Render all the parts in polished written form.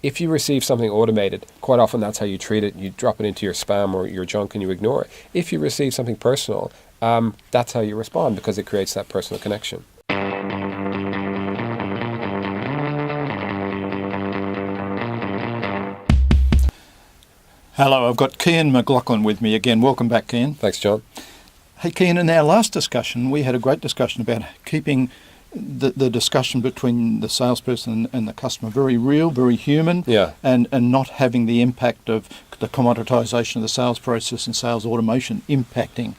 if you receive something automated, quite often that's how you treat it. You drop it into your spam or your junk and you ignore it. If you receive something personal, that's how you respond, because it creates that personal connection. Hello, I've got Cian McLoughlin with me again. Welcome back, Cian. Thanks, John. Hey, Cian, in our last discussion, we had a great discussion about keeping the discussion between the salesperson and the customer very real, very human, and not having the impact of the commoditisation of the sales process and sales automation impacting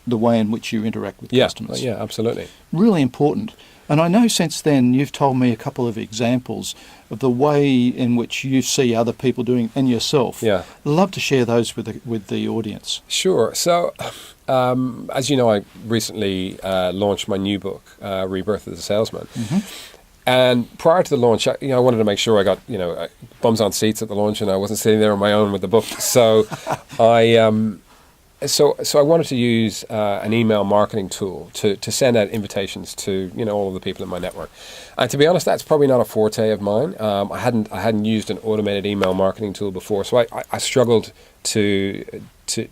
the way in which you interact with customers. Yeah, absolutely. Really important. And I know since then you've told me a couple of examples of the way in which you see other people doing and yourself. Yeah. I'd love to share those with the audience. Sure. So, as you know, I recently launched my new book, Rebirth as a Salesman. Mm-hmm. And prior to the launch, I wanted to make sure I got, bums on seats at the launch and I wasn't sitting there on my own with the book. So So I wanted to use an email marketing tool to send out invitations to all of the people in my network. And to be honest, that's probably not a forte of mine. I hadn't used an automated email marketing tool before, so I struggled to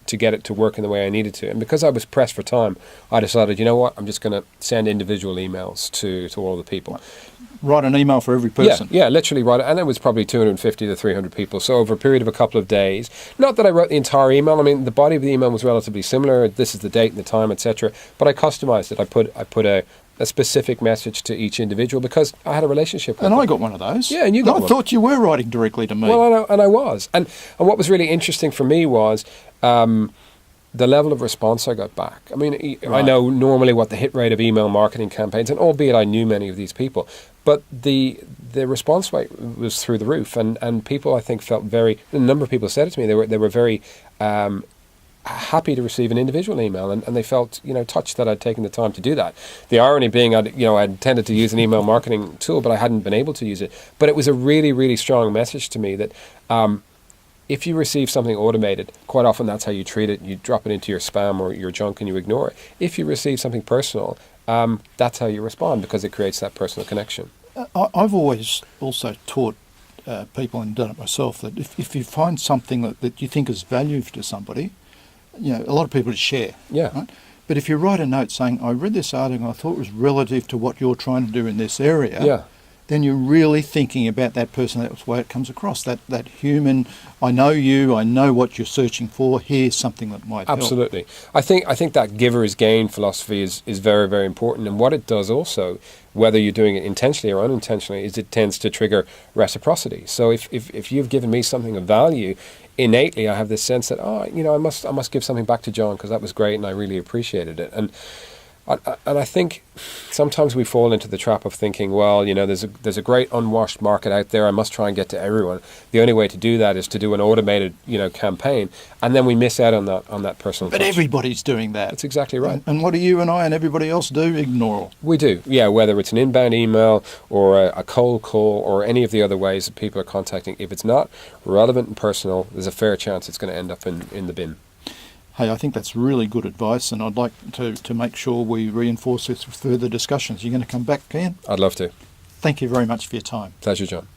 get it to work in the way I needed to. And because I was pressed for time, I decided, you know what, I'm just going to send individual emails to all of the people. Write an email for every person. Yeah, literally write it. And it was probably 250 to 300 people. So over a period of a couple of days, not that I wrote the entire email. I mean, the body of the email was relatively similar. This is the date and the time, etc. But I customized it. I put a specific message to each individual because I had a relationship with them. And I got one of those. Yeah, and you got one. I thought you were writing directly to me. Well, I was. And what was really interesting for me was the level of response I got back. I mean, right. I know normally what the hit rate of email marketing campaigns, and albeit I knew many of these people, but the response rate was through the roof, and people I think felt a number of people said it to me, they were very happy to receive an individual email, and they felt touched that I'd taken the time to do that. The irony being, I intended to use an email marketing tool, but I hadn't been able to use it. But it was a really, really strong message to me that if you receive something automated, quite often that's how you treat it. You drop it into your spam or your junk and you ignore it. If you receive something personal, that's how you respond, because it creates that personal connection. I've always also taught people, and done it myself, that if you find something that you think is value to somebody, a lot of people just share. Yeah. Right? But if you write a note saying, I read this article, I thought it was relative to what you're trying to do in this area, then you're really thinking about that person. That's the way it comes across, that human, I know you, I know what you're searching for, here's something that might help. Absolutely. I think that giver is gain philosophy is very, very important. And what it does also, whether you're doing it intentionally or unintentionally, is it tends to trigger reciprocity. So if you've given me something of value, innately I have this sense that, I must give something back to John because that was great and I really appreciated it. And I think sometimes we fall into the trap of thinking, well, there's a great unwashed market out there. I must try and get to everyone. The only way to do that is to do an automated, campaign, and then we miss out on that personal touch. But everybody's doing that. That's exactly right. And what do you and I and everybody else do? Ignore. We do, yeah. Whether it's an inbound email or a cold call or any of the other ways that people are contacting, if it's not relevant and personal, there's a fair chance it's going to end up in the bin. Hey, I think that's really good advice, and I'd like to make sure we reinforce this with further discussions. You're going to come back, Cian? I'd love to. Thank you very much for your time. Pleasure, John.